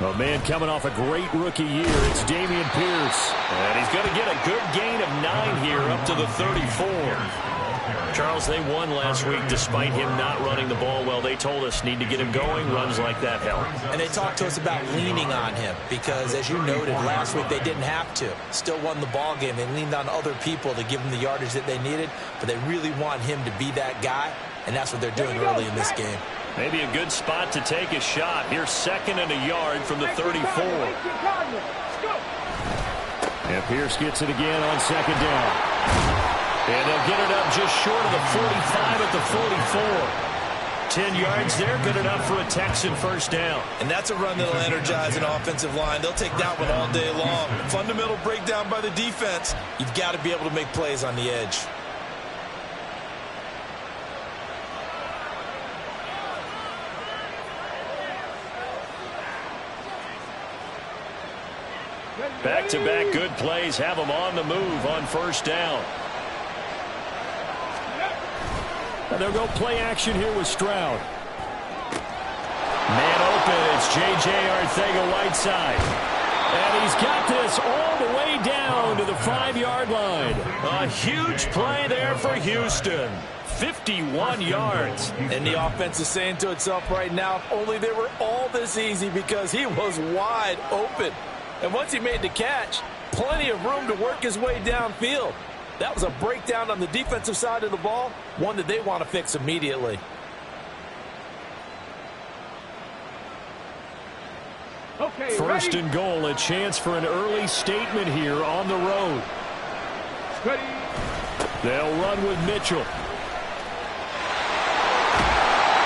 A man coming off a great rookie year. It's Dameon Pierce. And he's going to get a good gain of 9 here up to the 34. Charles, they won last week despite him not running the ball well. They told us need to get him going. Runs like that help. And they talked to us about leaning on him because, as you noted, last week they didn't have to. Still won the ball game. They leaned on other people to give them the yardage that they needed, but they really want him to be that guy, and that's what they're doing early in this game. Maybe a good spot to take a shot. Here's 2nd and a yard from the 34. And Pierce gets it again on 2nd down. And they'll get it up just short of the 45 at the 44. 10 yards there, good enough for a Texan first down. And that's a run that'll energize an offensive line. They'll take that one all day long. Fundamental breakdown by the defense. You've got to be able to make plays on the edge. Back-to-back good plays have them on the move on first down. And they'll go play action here with Stroud. Man open, it's J.J. Arcega-Whiteside. And he's got this all the way down to the 5-yard line. A huge play there for Houston. 51 yards. And the offense is saying to itself right now, if only they were all this easy, because he was wide open. And once he made the catch, plenty of room to work his way downfield. That was a breakdown on the defensive side of the ball, one that they want to fix immediately. Okay, first and goal, a chance for an early statement here on the road. Ready. They'll run with Mitchell.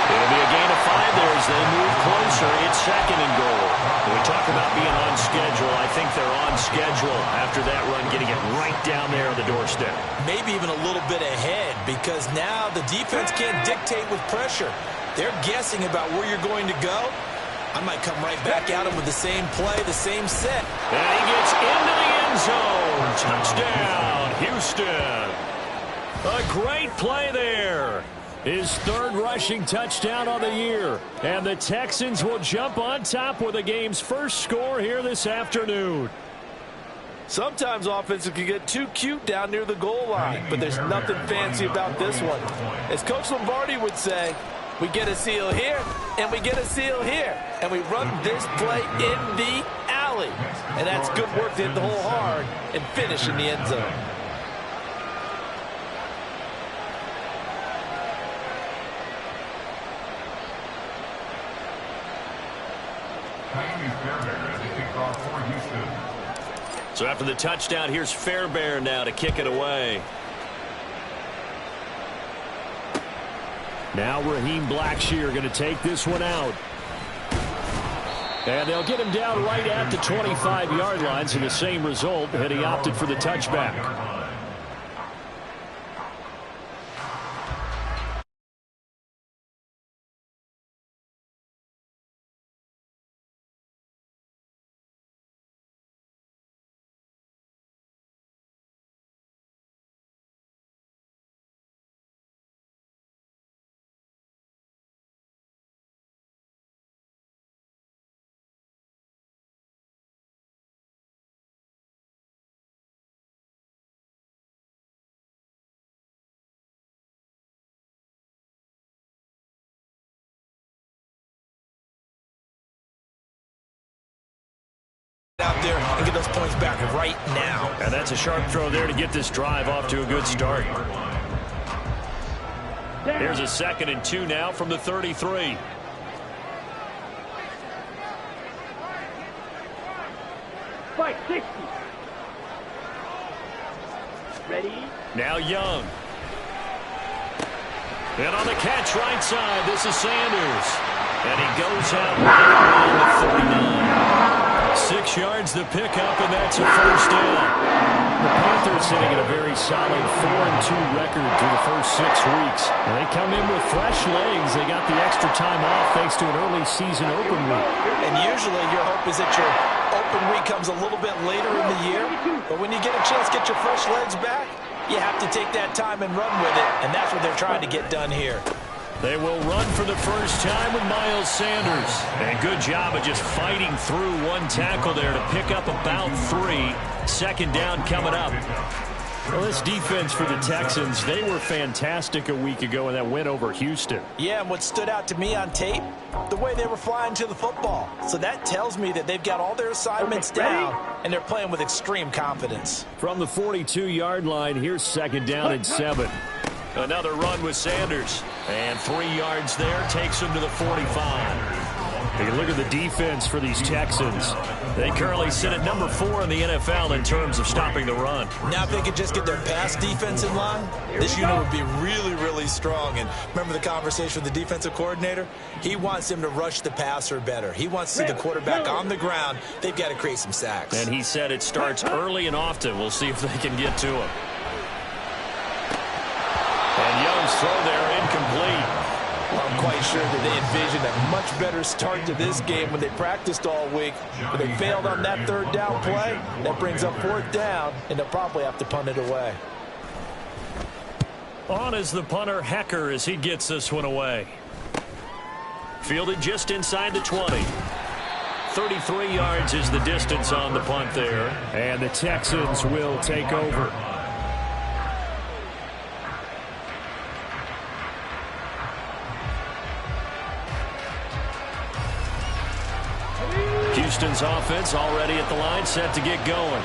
It'll be a gain of 5 there as they move closer. It's 2nd and goal. When we talk about being on schedule, I think they're on schedule after that run, getting it right down there on the doorstep. Maybe even a little bit ahead, because now the defense can't dictate with pressure. They're guessing about where you're going to go. I might come right back at him with the same play, the same set. And he gets into the end zone. Touchdown, Houston. A great play there. His 3rd rushing touchdown on the year. And the Texans will jump on top with the game's first score here this afternoon. Sometimes offenses can get too cute down near the goal line, but there's nothing fancy about this one. As Coach Lombardi would say, we get a seal here, and we get a seal here. And we run this play in the alley. And that's good work to hit the hole hard and finish in the end zone. So after the touchdown, here's Fairbairn now to kick it away. Now Raheem Blackshear going to take this one out. And they'll get him down right at the 25-yard line, so the same result, and he opted for the touchback. Out there and get those points back right now. And that's a sharp throw there to get this drive off to a good start. Here's a 2nd and 2 now from the 33. Fight 60. Ready? Now Young. And on the catch right side, this is Sanders. And he goes out right around the 49. 6 yards the pickup, and that's a first down. The Panthers sitting at a very solid 4-2 record through the first 6 weeks. And they come in with fresh legs. They got the extra time off thanks to an early season open week. And usually your hope is that your open week comes a little bit later in the year. But when you get a chance to get your fresh legs back, you have to take that time and run with it. And that's what they're trying to get done here. They will run for the first time with Miles Sanders. And good job of just fighting through one tackle there to pick up about 3. Second down coming up. Well, this defense for the Texans, they were fantastic a week ago in that win over Houston. Yeah, and what stood out to me on tape, the way they were flying to the football. So that tells me that they've got all their assignments down, and they're playing with extreme confidence. From the 42-yard line, here's second down and 7. Another run with Sanders. And 3 yards there takes him to the 45. Take a look at the defense for these Texans. They currently sit at number 4 in the NFL in terms of stopping the run. Now if they could just get their pass defense in line, this unit would be really, really strong. And remember the conversation with the defensive coordinator? He wants them to rush the passer better. He wants to see the quarterback on the ground. They've got to create some sacks. And he said it starts early and often. We'll see if they can get to him. And Young's throw there incomplete. Well, I'm quite sure that they envisioned a much better start to this game when they practiced all week. But they failed on that third down play. That brings up fourth down, and they'll probably have to punt it away. On is the punter, Hecker, as he gets this one away. Fielded just inside the 20. 33 yards is the distance on the punt there. And the Texans will take over. Houston's offense already at the line, set to get going.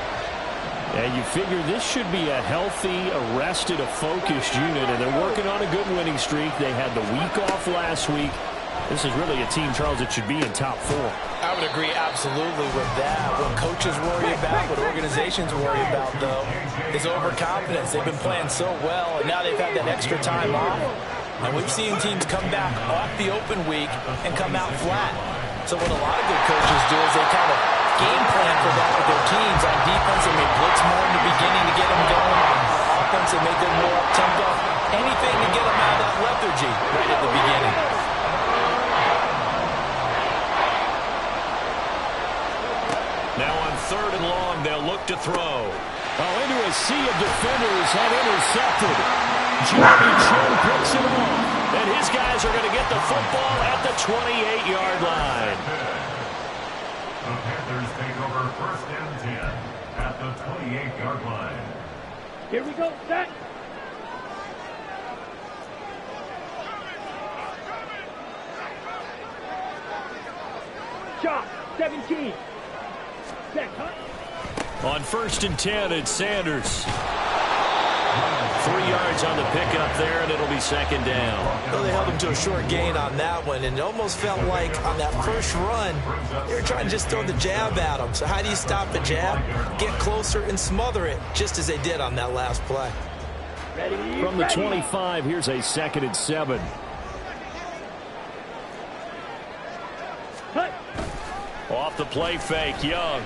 And you figure this should be a healthy, arrested, a focused unit, and they're working on a good winning streak. They had the week off last week. This is really a team, Charles, that should be in top 4. I would agree absolutely with that. What coaches worry about, what organizations worry about, though, is overconfidence. They've been playing so well, and now they've had that extra time off. And we've seen teams come back off the open week and come out flat. So what a lot of good coaches do is they kind of game plan for that with their teams. On defense, they may blitz more in the beginning to get them going. On offense, they may go more up-tempo. Anything to get them out of that lethargy right at the beginning. Now on 3rd and long, they'll look to throw. Into a sea of defenders and intercepted. Jeremy Chin picks it off. And his guys are going to get the football at the 28-yard line. The Panthers take over 1st and 10 at the 28-yard line. Here we go, set. Shot, 17. Set, huh? On 1st and 10, it's Sanders. 3 yards on the pickup there, and it'll be second down. Well, they held him to a short gain on that one, and it almost felt like on that first run, they were trying to just throw the jab at him. So how do you stop the jab? Get closer and smother it, just as they did on that last play. Ready, From the 25, here's a 2nd and 7. Cut. Off the play fake, Young.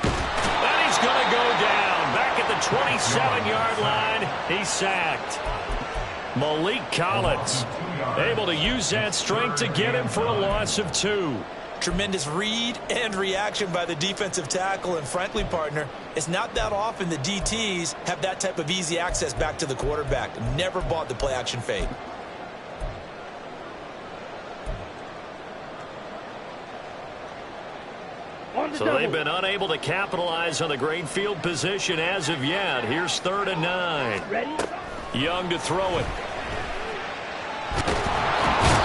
And he's going to go down. Back at the 27-yard line, he's sacked. Malik Collins able to use that strength to get him for a loss of 2. Tremendous read and reaction by the defensive tackle, and frankly, partner, it's not that often the DTs have that type of easy access back to the quarterback. Never bought the play-action fade. So they've been unable to capitalize on the great field position as of yet. Here's 3rd and 9. Ready? Young to throw it.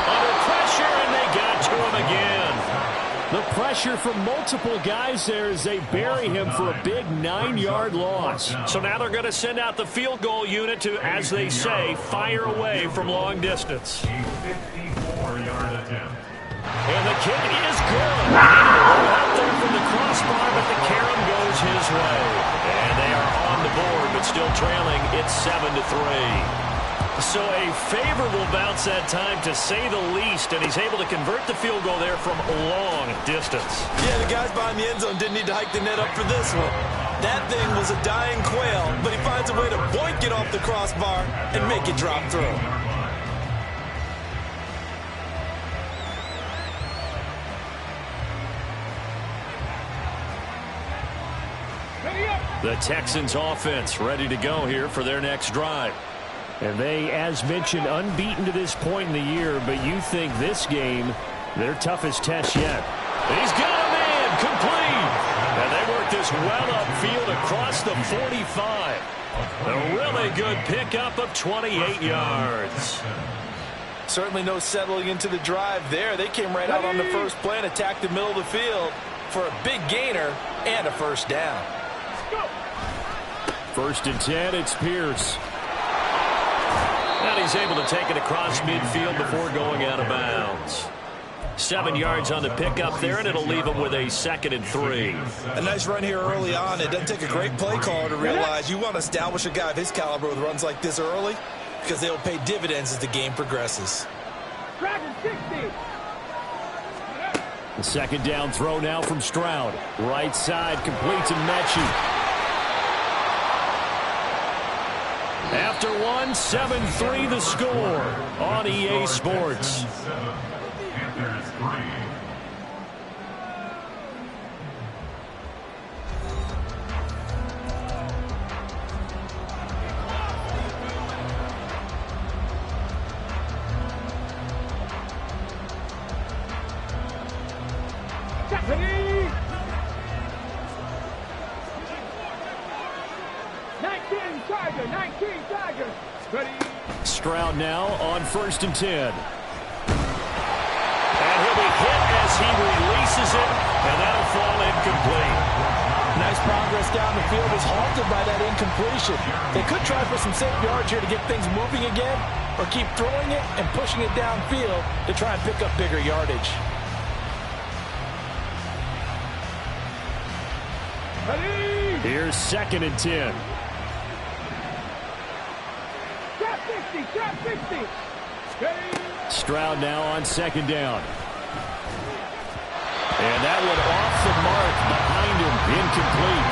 Under pressure, and they got to him again. The pressure from multiple guys there as they bury him for a big 9-yard loss. So now they're going to send out the field goal unit to, as they say, fire away from long distance. A 54-yard attempt. And the kick is good. Out there from the crossbar, but the carom goes his way. And they are on the board, but still trailing. It's 7-3. So a favorable bounce that time, to say the least, and he's able to convert the field goal there from long distance. Yeah, the guys behind the end zone didn't need to hike the net up for this one. That thing was a dying quail, but he finds a way to boink it off the crossbar and make it drop through. The Texans offense ready to go here for their next drive. And they, as mentioned, unbeaten to this point in the year, but you think this game, their toughest test yet. He's got him in, complete. And they work this well upfield across the 45. A really good pickup of 28 yards. Certainly no settling into the drive there. They came right out on the first play and attacked the middle of the field for a big gainer and a first down. First and 10, it's Pierce. And he's able to take it across midfield before going out of bounds. 7 yards on the pickup there, and it'll leave him with a 2nd and 3. A nice run here early on. It doesn't take a great play caller to realize you want to establish a guy of his caliber with runs like this early because they'll pay dividends as the game progresses. The second down throw now from Stroud. Right side complete to Mechie. After one, 7-3 the score on EA Sports. Panthers 3. Ready? 19 Charger, 19 Charger. Ready? Stroud now on 1st and 10. And he'll be hit as he releases it, and that'll fall incomplete. Nice progress down the field is halted by that incompletion. They could try for some safe yards here to get things moving again, or keep throwing it and pushing it downfield to try and pick up bigger yardage. Ready? Here's 2nd and 10. Trap 60, trap 60. Ready? Stroud now on 2nd down. And that one off the mark behind him, incomplete.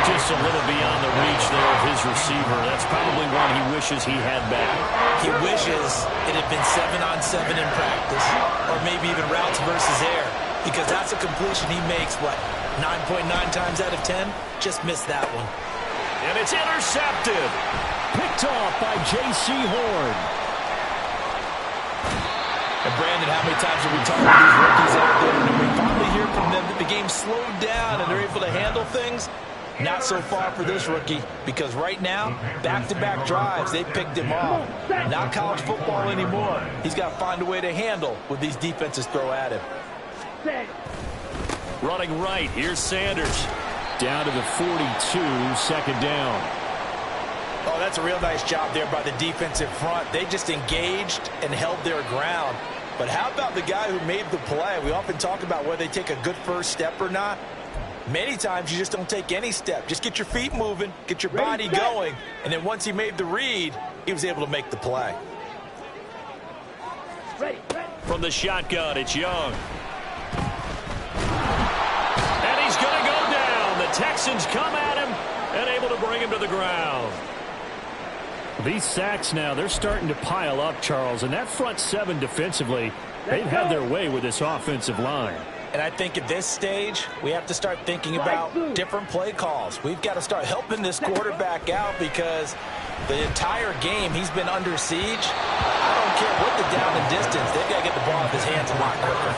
Just a little beyond the reach there of his receiver. That's probably one he wishes he had back. He wishes it had been 7-on-7 in practice, or maybe even routes versus air, because that's a completion he makes, 9.9 times out of 10? Just missed that one. And it's intercepted. Picked off by J.C. Horn. And Brandon, how many times have we talked to these rookies out there, and we finally hear from them that the game slowed down and they're able to handle things? Not so far for this rookie, because right now, back-to-back drives, they picked him off. Not college football anymore. He's got to find a way to handle what these defenses throw at him. Running right, here's Sanders. Down to the 42, 2nd down. Oh, that's a real nice job there by the defensive front. They just engaged and held their ground. But how about the guy who made the play? We often talk about whether they take a good first step or not. Many times you just don't take any step. Just get your feet moving, get your body going, and then once he made the read, he was able to make the play. Ready. From the shotgun, it's Young. And he's going to go down. The Texans come at him and able to bring him to the ground. These sacks now, they're starting to pile up, Charles. And that front 7 defensively, they've had their way with this offensive line. And I think at this stage, we have to start thinking about different play calls. We've got to start helping this quarterback out because the entire game he's been under siege. I don't care what the down and distance. They've got to get the ball out of his hands a lot quicker.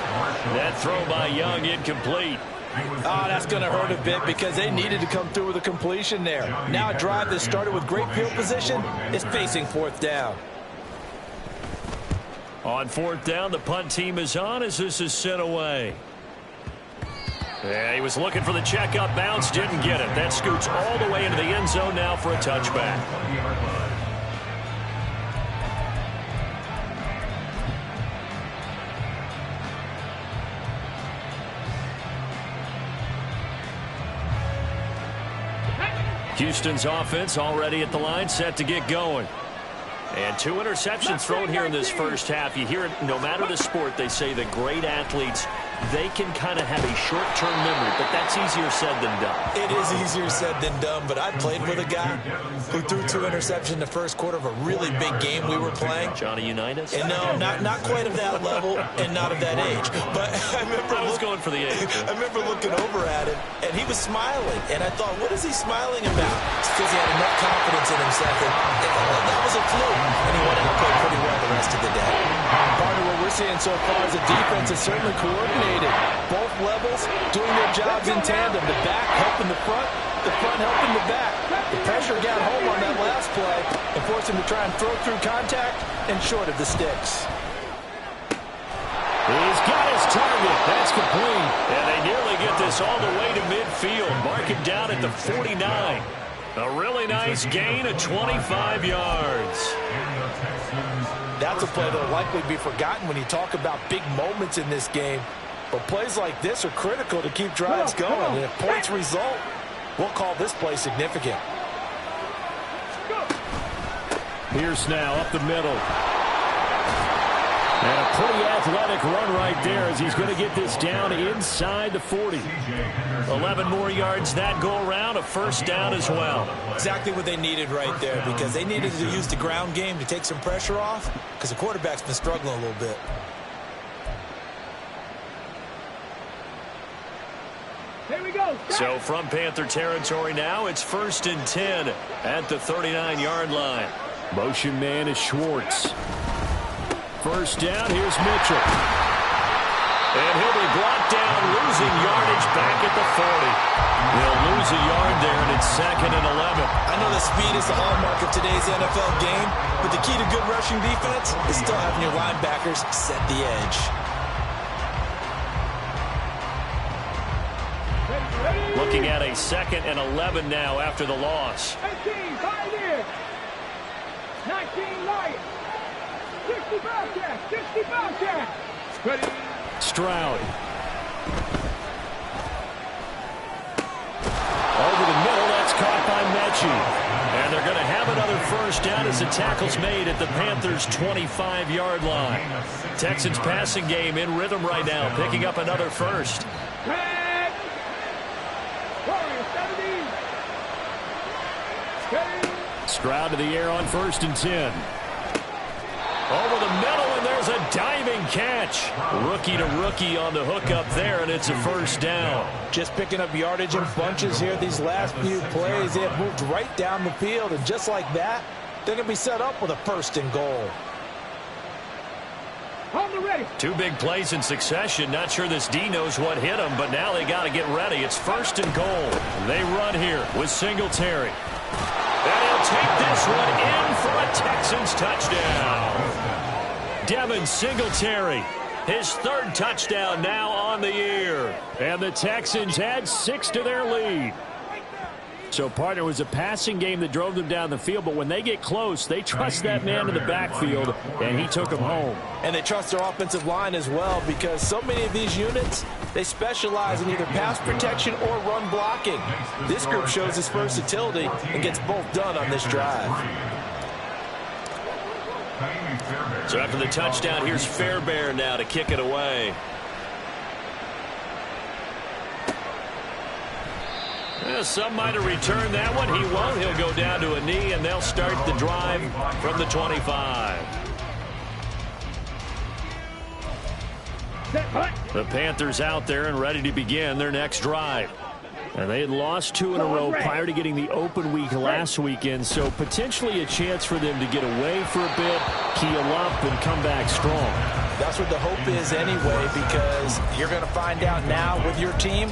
That throw by Young incomplete. Oh, that's going to hurt a bit because they needed to come through with a completion there. Now a drive that started with great field position is facing 4th down. On 4th down, the punt team is on as this is sent away. Yeah, he was looking for the checkup bounce, didn't get it. That scoots all the way into the end zone now for a touchback. Houston's offense already at the line, set to get going. And 2 interceptions thrown here in this first half. You hear it no matter the sport, they say that great athletes they can kind of have a short-term memory, but that's easier said than done. It is easier said than done, but I played with a guy who threw 2 interceptions in the first quarter of a really big game we were playing. Johnny Unitas? And no, not quite of that level and not of that age. But I was going for the age. I remember looking over at him, and he was smiling. And I thought, what is he smiling about? It's because he had enough confidence in himself. And that was a fluke. And he went out and played pretty well the rest of the day. Partner, what we're seeing so far is the defense is certainly coordinated. Both levels doing their jobs in tandem. The back helping the front helping the back. The pressure got home on that last play and forced him to try and throw through contact and short of the sticks. He's got his target. That's complete. And they nearly get this all the way to midfield. Mark it down at the 49. A really nice gain of 25 yards. That's a play that will likely be forgotten when you talk about big moments in this game. But plays like this are critical to keep drives going. And if points result, we'll call this play significant. Pierce now up the middle. And a pretty athletic run right there as he's going to get this down inside the 40. 11 more yards that go around, a first down as well. Exactly what they needed right there, because they needed to use the ground game to take some pressure off, because the quarterback's been struggling a little bit. Here we go. So from Panther territory now, it's 1st and 10 at the 39-yard line. Motion man is Schwartz. First down, here's Mitchell. And he'll be brought down, losing yardage back at the 40. He'll lose a yard there, and it's 2nd and 11. I know that speed is the hallmark of today's NFL game, but the key to good rushing defense is still having your linebackers set the edge. Looking at a 2nd and 11 now after the loss. 18, Pioneers. 19, Lions. 60 Bobcats. 60 Bobcats. Ready. Stroud. Over the middle, that's caught by Mechie. And they're going to have another first down as the tackle's made at the Panthers' 25-yard line. Texans passing game in rhythm right now, picking up another first. Tag. Warriors 70. Ready. Stroud to the air on 1st and 10. Over the middle, and there's a diving catch. Rookie to rookie on the hook up there, and it's a first down. Just picking up yardage in bunches here these last few plays. They have moved right down the field, and just like that, they're going to be set up with a 1st and goal. On the ready. 2 big plays in succession. Not sure this D knows what hit him, but now they got to get ready. It's 1st and goal. They run here with Singletary. And he'll take this one in for a Texans touchdown. Devin Singletary, his 3rd touchdown now on the year. And the Texans add 6 to their lead. So, partner, it was a passing game that drove them down the field, but when they get close, they trust that man in the backfield, and he took them home. And they trust their offensive line as well, because so many of these units, they specialize in either pass protection or run blocking. This group shows its versatility and gets both done on this drive. So after the touchdown, here's Fairbairn now to kick it away. Some might have returned that one. He won't. He'll go down to a knee, and they'll start the drive from the 25. The Panthers out there and ready to begin their next drive. And they had lost 2 in a row prior to getting the open week last weekend, so potentially a chance for them to get away for a bit, keel up, and come back strong. That's what the hope is anyway, because you're going to find out now with your team,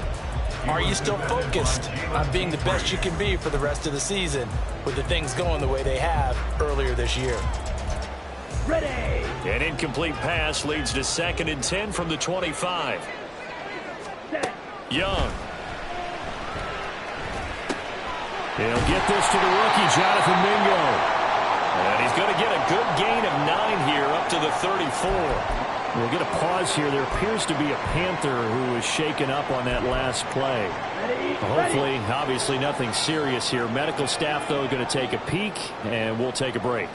are you still focused on being the best you can be for the rest of the season with the things going the way they have earlier this year? Ready. An incomplete pass leads to 2nd and 10 from the 25. Young. He'll get this to the rookie, Jonathan Mingo. And he's going to get a good gain of 9 here up to the 34. We'll get a pause here. There appears to be a Panther who was shaken up on that last play. Hopefully, obviously, nothing serious here. Medical staff, though, going to take a peek, and we'll take a break.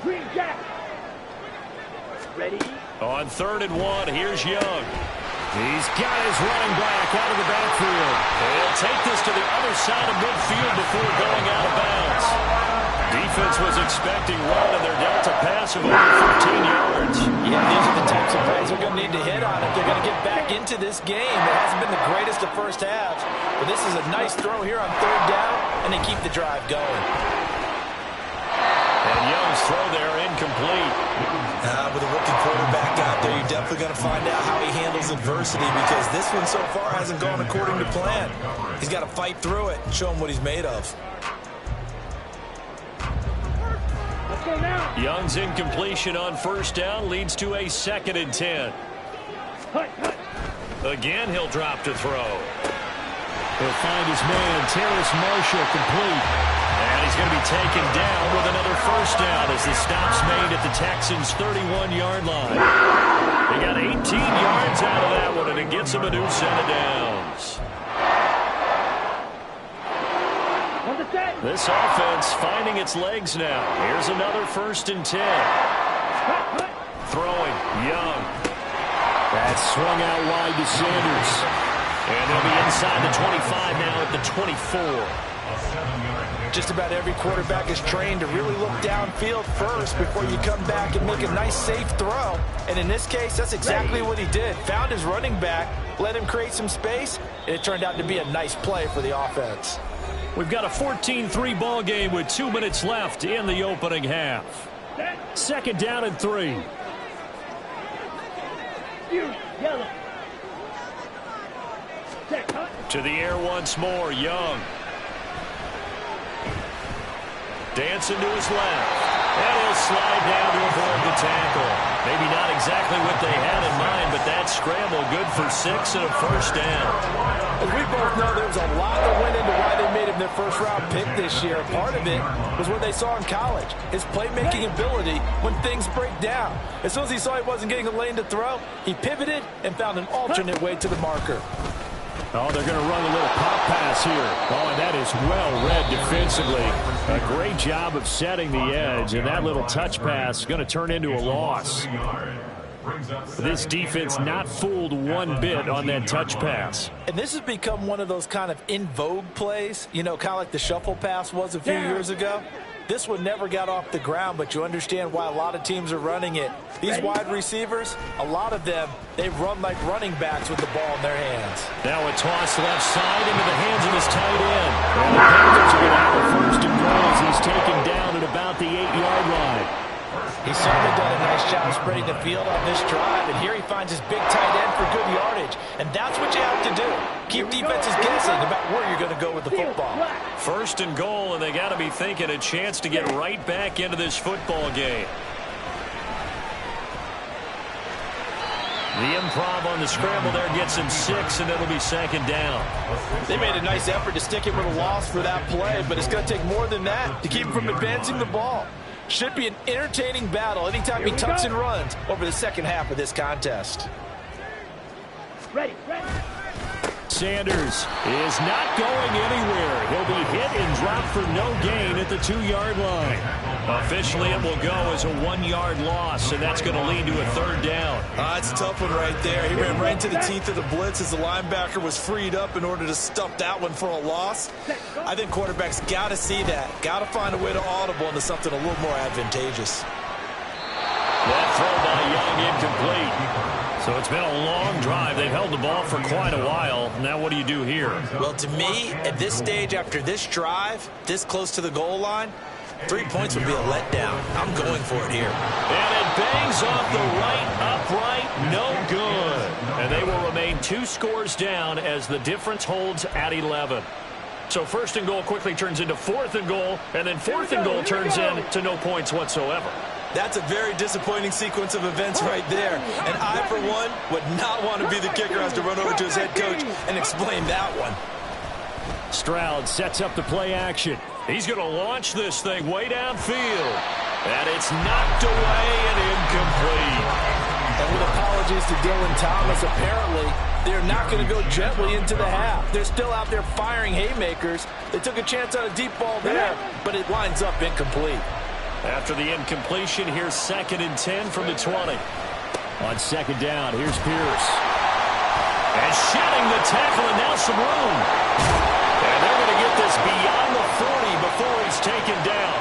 Green Jack. Ready. On 3rd and 1, here's Young. He's got his running back out of the backfield. He'll take this to the other side of midfield before going out of bounds. Defense was expecting run, and they're dealt a pass of over 15 yards. Yeah, these are the types of plays they're going to need to hit on if they're going to get back into this game. It hasn't been the greatest of first halves, but this is a nice throw here on third down, and they keep the drive going. And Young's throw there incomplete. With a rookie quarterback out there, you're definitely going to find out how he handles adversity, because this one so far hasn't gone according to plan. He's got to fight through it and show him what he's made of. Young's incompletion on first down leads to a 2nd and 10. Again, he'll drop to throw. He'll find his man, Terrace Marshall, complete. And he's going to be taken down with another first down as the stop's made at the Texans' 31-yard line. They got 18 yards out of that one, and it gets them a new set of downs. This offense finding its legs now. Here's another 1st and 10. Throwing, Young. That's swung out wide to Sanders. And they'll be inside the 25 now at the 24. Just about every quarterback is trained to really look downfield first before you come back and make a nice, safe throw. And in this case, that's exactly what he did. Found his running back, let him create some space, and it turned out to be a nice play for the offense. We've got a 14-3 ball game with 2 minutes left in the opening half. 2nd down and 3. To the air once more, Young. Dancing to his left. And he'll slide down to avoid the tackle. Maybe not exactly what they had in mind, but that scramble good for 6 and a first down. As we both know, there was a lot that went into why they made him their first-round pick this year. Part of it was what they saw in college, his playmaking ability when things break down. As soon as he saw he wasn't getting a lane to throw, he pivoted and found an alternate way to the marker. Oh, they're going to run a little pop pass here. Oh, and that is well read defensively. A great job of setting the edge, and that little touch pass is going to turn into a loss. This defense not fooled one bit on that touch pass. And this has become one of those kind of in vogue plays, you know, kind of like the shuffle pass was a few years ago. This one never got off the ground, but you understand why a lot of teams are running it. These wide receivers, a lot of them, they run like running backs with the ball in their hands. Now a toss left side into the hands of his tight end. And the Panthers are going to have a 1st and goal as he's taken down at about the 8-yard line. He's certainly done a nice job spreading the field on this drive, and here he finds his big tight end for good yardage. And that's what you have to do. Keep defenses guessing about where you're going to go with the football. 1st and goal, and they got to be thinking a chance to get right back into this football game. The improv on the scramble there gets him 6, and it'll be 2nd down. They made a nice effort to stick him with a loss for that play, but it's going to take more than that to keep him from advancing the ball. Should be an entertaining battle anytime he tucks and runs over the second half of this contest. Ready. Sanders is not going anywhere. He'll be hit and dropped for no gain at the 2-yard line. Officially, it will go as a 1-yard loss, and that's going to lead to a 3rd down. That's a tough one right there. He ran right into the teeth of the blitz as the linebacker was freed up in order to stuff that one for a loss. I think quarterbacks got to see that. Got to find a way to audible into something a little more advantageous. That throw by Young incomplete. So it's been a long drive. They've held the ball for quite a while. Now what do you do here? Well, to me, at this stage after this drive, this close to the goal line, 3 points would be a letdown. I'm going for it here. And it bangs off the right upright. No good. And they will remain 2 scores down as the difference holds at 11. So 1st and goal quickly turns into 4th and goal, and then 4th and goal turns into no points whatsoever. That's a very disappointing sequence of events right there. And I, for one, would not want to be the kicker who has to run over to his head coach and explain that one. Stroud sets up the play action. He's going to launch this thing way downfield. And it's knocked away and incomplete. And with apologies to Dylan Thomas, apparently they're not going to go gently into the half. They're still out there firing haymakers. They took a chance on a deep ball there, but it lines up incomplete. After the incompletion, here's 2nd and 10 from the 20. On 2nd down, here's Pierce. And shedding the tackle, and now some room. And they're going to get this beyond the 40 before he's taken down.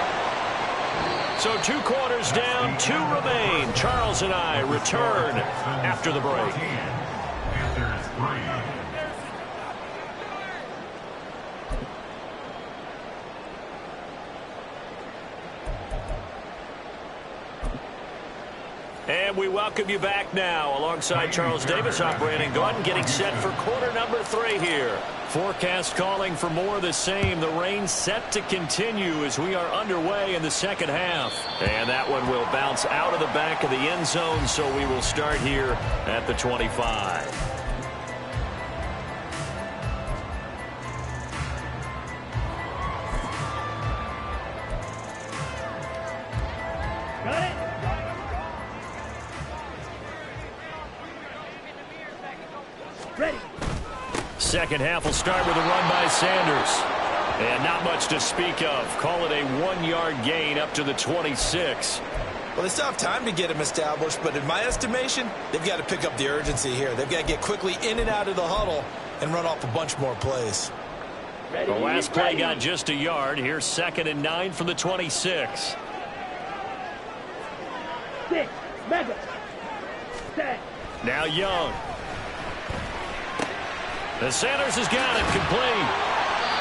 So 2 quarters down, 2 remain. Charles and I return after the break. Panthers 3. And we welcome you back now. Alongside Charles Davis, I'm Brandon Gaudin, getting set for quarter number 3 here. Forecast calling for more of the same. The rain set to continue as we are underway in the second half. And that one will bounce out of the back of the end zone, so we will start here at the 25. Second half will start with a run by Sanders. And not much to speak of. Call it a 1-yard gain up to the 26. Well, they still have time to get him established, but in my estimation, they've got to pick up the urgency here. They've got to get quickly in and out of the huddle and run off a bunch more plays. The last play got just a yard. Here's 2nd and 9 from the 26. 6, mega. 10. Now Young. And Sanders has got it complete.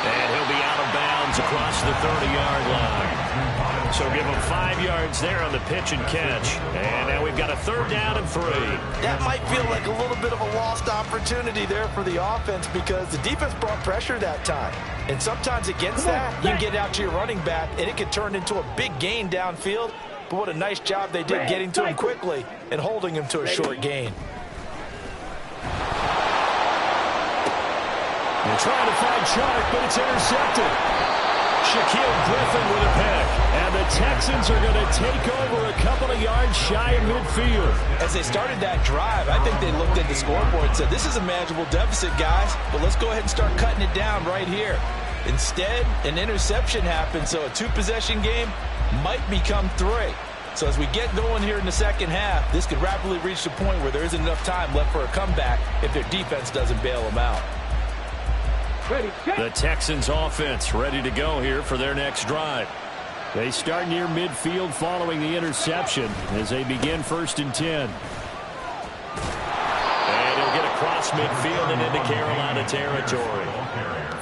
And he'll be out of bounds across the 30-yard line. So give him 5 yards there on the pitch and catch. And now we've got a 3rd down and 3. That might feel like a little bit of a lost opportunity there for the offense because the defense brought pressure that time. And sometimes against that, you can get out to your running back, and it can turn into a big gain downfield. But what a nice job they did getting to him quickly and holding him to a short gain. They're trying to find Chark, but it's intercepted. Shaquille Griffin with a pick. And the Texans are going to take over a couple of yards shy of midfield. As they started that drive, I think they looked at the scoreboard and said, this is a manageable deficit, guys, but let's go ahead and start cutting it down right here. Instead, an interception happened, so a 2-possession game might become 3. So as we get going here in the second half, this could rapidly reach the point where there isn't enough time left for a comeback if their defense doesn't bail them out. The Texans offense ready to go here for their next drive. They start near midfield following the interception as they begin 1st and 10. And he'll get across midfield and into Carolina territory.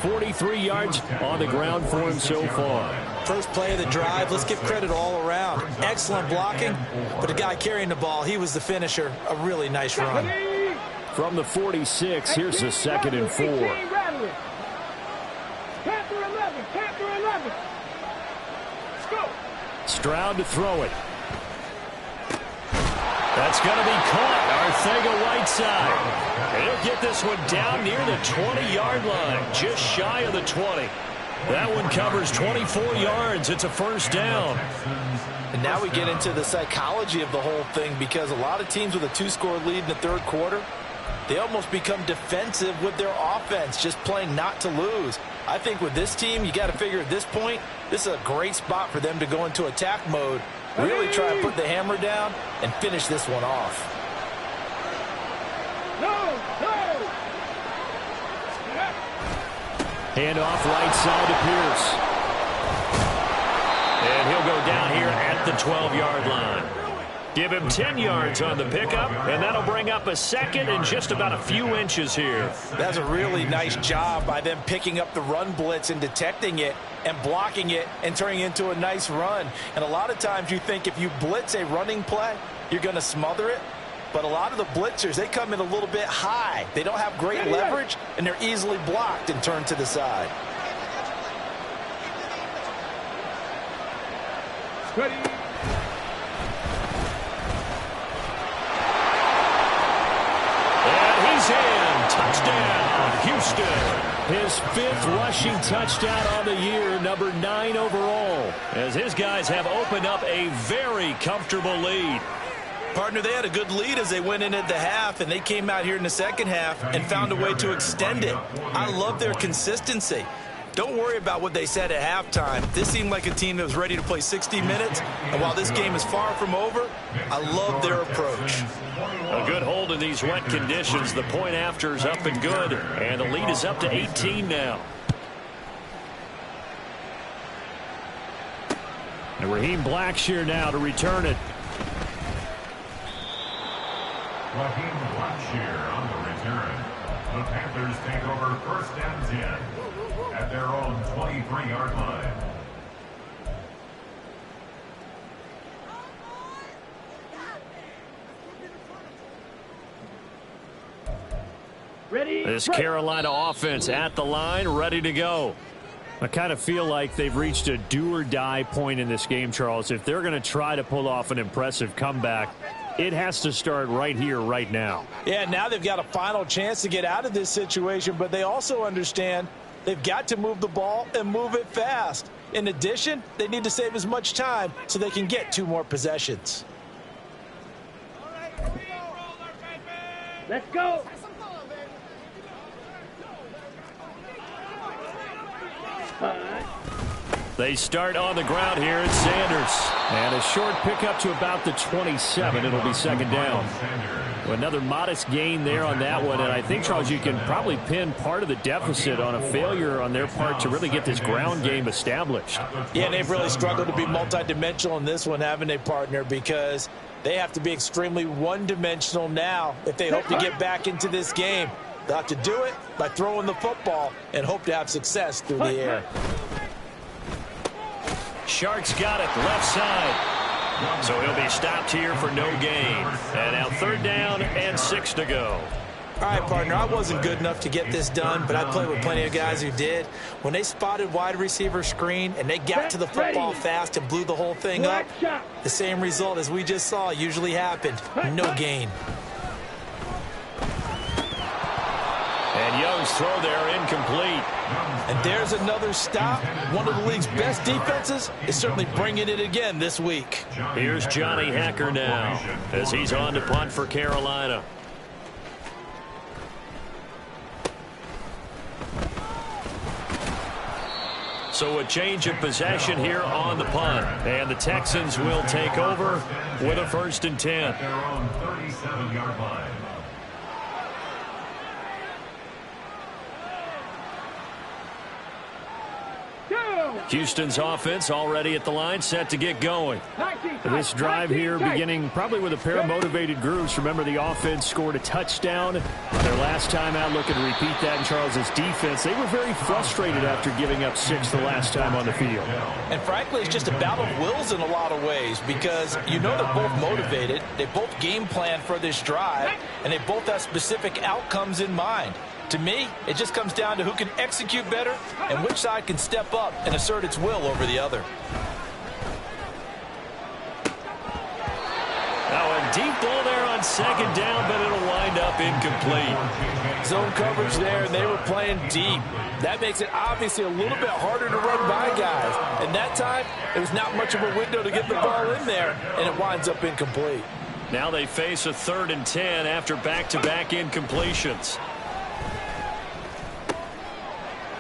43 yards on the ground for him so far. First play of the drive, let's give credit all around. Excellent blocking, but the guy carrying the ball, he was the finisher. A really nice run. From the 46, here's the 2nd and 4. Stroud to throw it. That's going to be caught. Arcega-Whiteside. He'll get this one down near the 20-yard line, just shy of the 20. That one covers 24 yards. It's a 1st down. And now we get into the psychology of the whole thing because a lot of teams with a 2-score lead in the 3rd quarter, they almost become defensive with their offense, just playing not to lose. I think with this team, you got to figure at this point, this is a great spot for them to go into attack mode, really try and put the hammer down and finish this one off. Hand off right side to Pierce. And he'll go down here at the 12-yard line. Give him 10 yards on the pickup, and that'll bring up a 2nd and just about a few inches here. That's a really nice job by them picking up the run blitz and detecting it and blocking it and turning it into a nice run. And a lot of times you think if you blitz a running play, you're going to smother it. But a lot of the blitzers, they come in a little bit high. They don't have great leverage, and they're easily blocked and turned to the side. Ready. And he's in. Touchdown, Houston. His 5th rushing touchdown on the year, number 9 overall, as his guys have opened up a very comfortable lead. Partner, they had a good lead as they went in at the half, and they came out here in the second half and found a way to extend it. I love their consistency. Don't worry about what they said at halftime. This seemed like a team that was ready to play 60 minutes, and while this game is far from over, I love their approach. A good hold in these wet conditions. The point after is up and good, and the lead is up to 18 now. And Raheem Blackshear now to return it. Raheem Blackshear on the return. The Panthers take over 1st and 10 at their own 23-yard line. Ready? This Carolina offense at the line, ready to go. I kind of feel like they've reached a do-or-die point in this game, Charles. If they're going to try to pull off an impressive comeback, it has to start right here, right now. Yeah, now they've got a final chance to get out of this situation, but they also understand they've got to move the ball and move it fast. In addition, they need to save as much time so they can get 2 more possessions. Let's go. They start on the ground here. It's Sanders. And a short pickup to about the 27. It'll be 2nd down. Another modest gain there on that one. And I think, Charles, you can probably pin part of the deficit on a failure on their part to really get this ground game established. Yeah, they've really struggled to be multidimensional in this one, haven't they, partner? Because they have to be extremely one-dimensional now if they hope to get back into this game. They'll have to do it by throwing the football and hope to have success through the air. Shark's got it left side. So he'll be stopped here for no gain. And now 3rd down and 6 to go. All right, partner, I wasn't good enough to get this done, but I played with plenty of guys who did. When they spotted wide receiver screen and they got to the football fast and blew the whole thing up, the same result as we just saw usually happened. No gain. And Young's throw there incomplete. And there's another stop. One of the league's best defenses is certainly bringing it again this week. Here's Johnny Hacker now as he's on to punt for Carolina. So a change of possession here on the punt. And the Texans will take over with a 1st and 10. At their own 37-yard line. Houston's offense already at the line, set to get going. This drive here beginning probably with a pair of motivated groups. Remember, the offense scored a touchdown their last time out. Looking to repeat that in Charles's defense. They were very frustrated after giving up 6 the last time on the field. And frankly, it's just a battle of wills in a lot of ways because you know they're both motivated. They both game plan for this drive, and they both have specific outcomes in mind. To me, it just comes down to who can execute better and which side can step up and assert its will over the other. Now a deep ball there on 2nd down, but it'll wind up incomplete. Zone coverage there, and they were playing deep. That makes it obviously a little bit harder to run by guys. And that time, there was not much of a window to get the ball in there, and it winds up incomplete. Now they face a 3rd and 10 after back-to-back incompletions.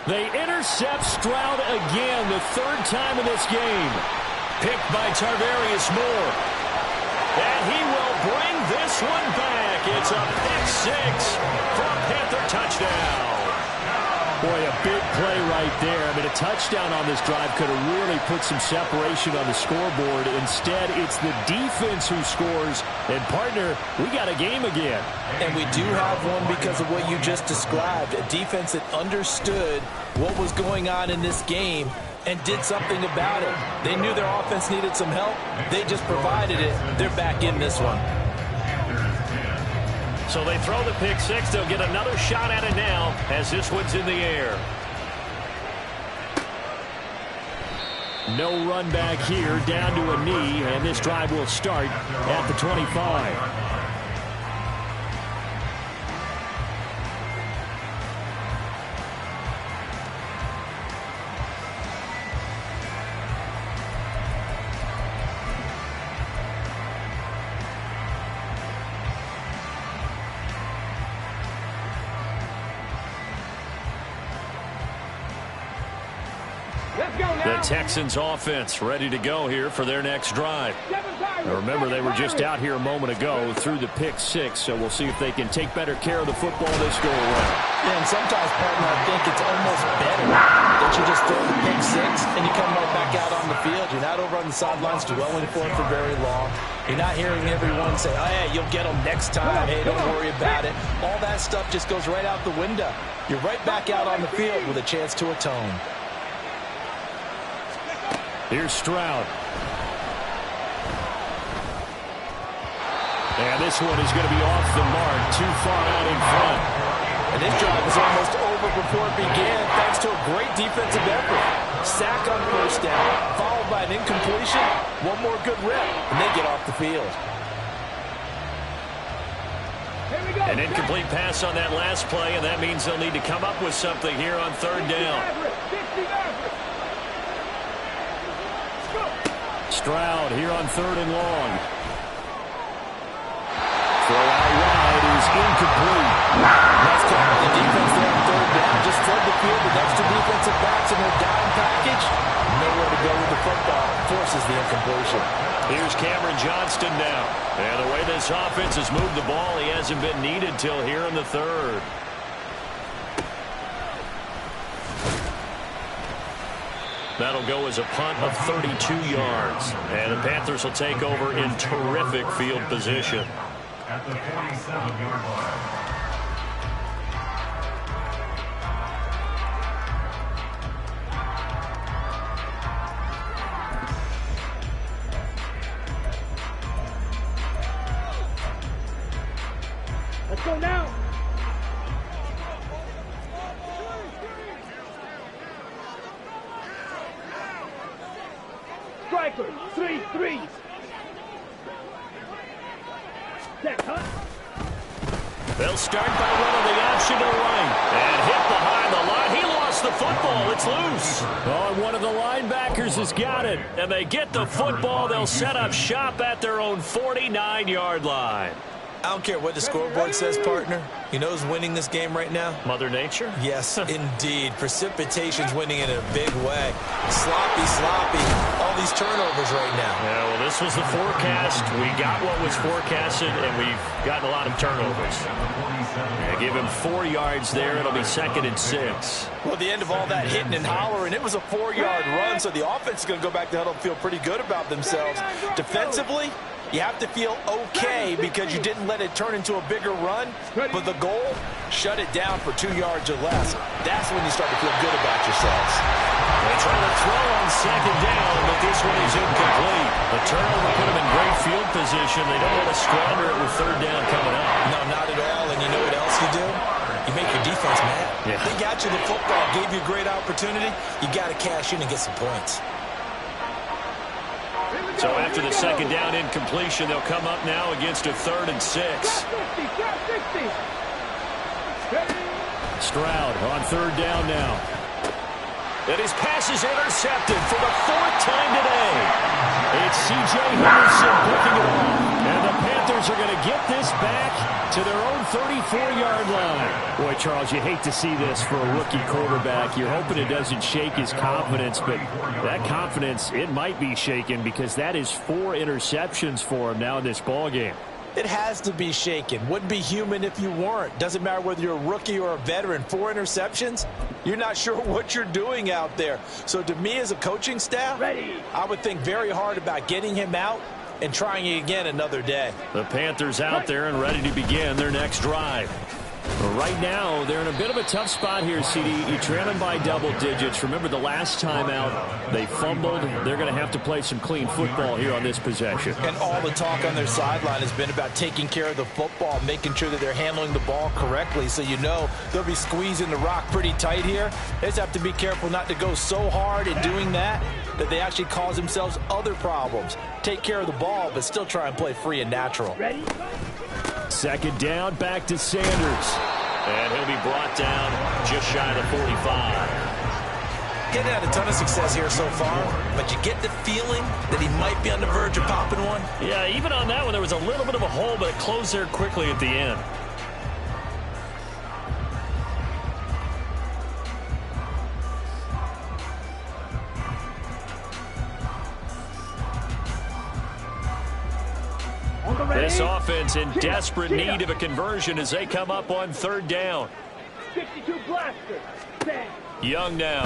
They intercept Stroud again, the 3rd time in this game. Picked by Tarvarius Moore. And he will bring this one back. It's a pick-6 for a Panther touchdown. Boy, a big play right there. I mean, a touchdown on this drive could have really put some separation on the scoreboard. Instead, it's the defense who scores. And, partner, we got a game again. And we do have one because of what you just described. A defense that understood what was going on in this game and did something about it. They knew their offense needed some help. They just provided it. They're back in this one. So they throw the pick-6. They'll get another shot at it now as this one's in the air. No run back here, down to a knee, and this drive will start at the 25. The Texans offense ready to go here for their next drive. Now remember, they were just out here a moment ago through the pick six, so we'll see if they can take better care of the football this go around. Yeah, and sometimes, partner, I think it's almost better that you just throw the pick six and you come right back out on the field. You're not over on the sidelines dwelling for it for very long. You're not hearing everyone say, oh, hey, you'll get them next time. Hey, don't worry about it. All that stuff just goes right out the window. You're right back out on the field with a chance to atone. Here's Stroud. And this one is going to be off the mark, too far out in front. And this drive was almost over before it began thanks to a great defensive effort. Sack on first down, followed by an incompletion, one more good rep, and they get off the field. An incomplete pass on that last play, and that means they'll need to come up with something here on third down. Stroud here on third and long. Throw out wide is incomplete. Nice job. The defense there on third down. Just flood the field with extra defensive backs in their down package. Nowhere to go with the football. Forces the incompletion. Here's Cameron Johnston now. And the way this offense has moved the ball, he hasn't been needed till here in the third. That'll go as a punt of 32 yards. And the Panthers will take over in terrific field position. At the 47-yard line. Let's go now. Striker, 3-3. They'll start by running the option to the right. And hit behind the line. He lost the football. It's loose. Oh, and one of the linebackers has got it. And they get the football. They'll set up shop at their own 49-yard line. I don't care what the scoreboard says, partner. You know who's winning this game right now? Mother Nature? Yes, indeed. Precipitation's winning in a big way. Sloppy. All these turnovers right now. Yeah, well, this was the forecast. We got what was forecasted, and we've gotten a lot of turnovers. Yeah, give him 4 yards there. It'll be 2nd and 6. Well, at the end of all that hitting and hollering, it was a 4-yard run, so the offense is going to go back to huddle and feel pretty good about themselves. Defensively, you have to feel okay because you didn't let it turn into a bigger run, but the goal, shut it down for 2 yards or less. That's when you start to feel good about yourselves. They try to throw on 2nd down, but this one is incomplete. The turnover put them in great field position. They don't want to squander it with 3rd down coming up. No, not at all, and you know what else you do? You make your defense mad. Yeah. They got you the football, gave you a great opportunity. You got to cash in and get some points. So after the 2nd down incompletion, they'll come up now against a 3rd and 6. Stroud on 3rd down now. And his pass is intercepted for the 4th time today. It's C.J. Henderson picking it off. And the Panthers are going to get this back to their own 34-yard line. Boy, Charles, you hate to see this for a rookie quarterback. You're hoping it doesn't shake his confidence, but that confidence, it might be shaken because that is 4 interceptions for him now in this ballgame. It has to be shaken. Wouldn't be human if you weren't. Doesn't matter whether you're a rookie or a veteran. 4 interceptions, you're not sure what you're doing out there. So to me as a coaching staff, I would think very hard about getting him out and trying it again another day. The Panthers out there and ready to begin their next drive. Right now, they're in a bit of a tough spot here, CD. You trail them by double digits. Remember the last time out, they fumbled. They're going to have to play some clean football here on this possession. And all the talk on their sideline has been about taking care of the football, making sure that they're handling the ball correctly. So you know they'll be squeezing the rock pretty tight here. They just have to be careful not to go so hard in doing that they actually cause themselves other problems. Take care of the ball, but still try and play free and natural. 2nd down, back to Sanders. And he'll be brought down just shy of the 45. Getting had a ton of success here so far, but you get the feeling that he might be on the verge of popping one. Yeah, even on that one, there was a little bit of a hole, but it closed there quickly at the end. offense in desperate need of a conversion as they come up on third down. 52 blaster. Stand. Young now.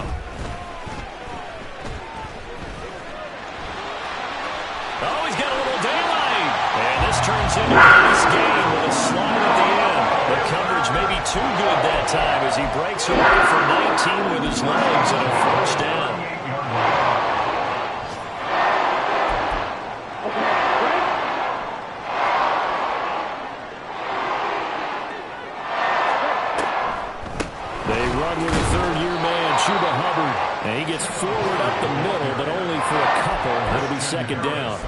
Oh, he's got a little daylight. And this turns into a nice gain with a slide at the end. The coverage may be too good that time as he breaks away for 19 with his legs and a first down. They run with a third-year man, Chuba Hubbard. And he gets forward up the middle, but only for a couple. It'll be second down.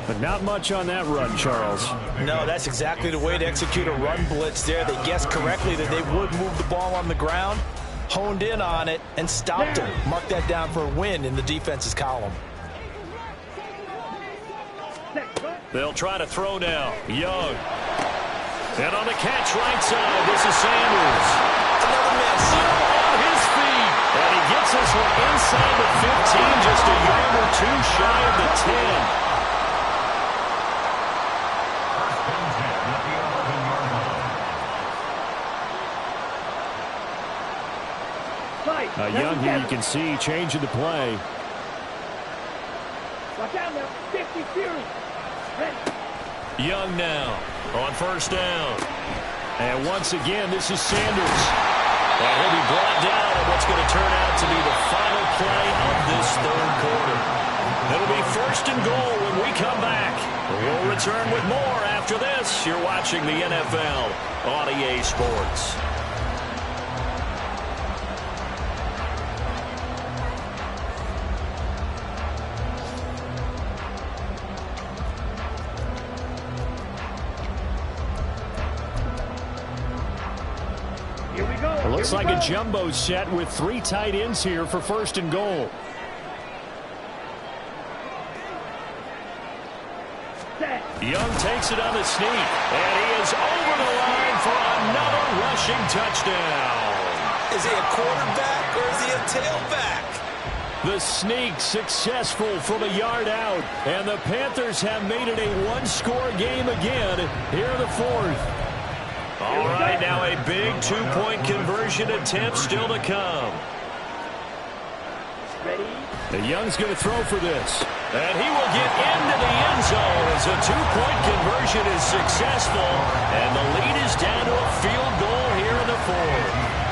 But not much on that run, Charles. No, that's exactly the way to execute a run blitz there. They guessed correctly that they would move the ball on the ground, honed in on it, and stopped them. Mark that down for a win in the defense's column. They'll try to throw now. Young. And on the catch right side, this is Sanders. Another miss. On his feet. And he gets this one inside the 15, just a yard or two shy of the 10. Young here, you can see changing the play. Watch out now. 50 series. Young now on first down. And once again, this is Sanders. And he'll be brought down on what's going to turn out to be the final play of this third quarter. It'll be first and goal when we come back. We'll return with more after this. You're watching the NFL on EA Sports. It looks like a jumbo set with 3 tight ends here for first and goal. Young takes it on the sneak, and he is over the line for another rushing touchdown. Is he a quarterback or is he a tailback? The sneak successful from a yard out, and the Panthers have made it a one-score game again here in the fourth. All right, now a big two-point conversion attempt still to come. And Young's going to throw for this. And he will get into the end zone as a two-point conversion is successful. And the lead is down to a field goal here in the fourth.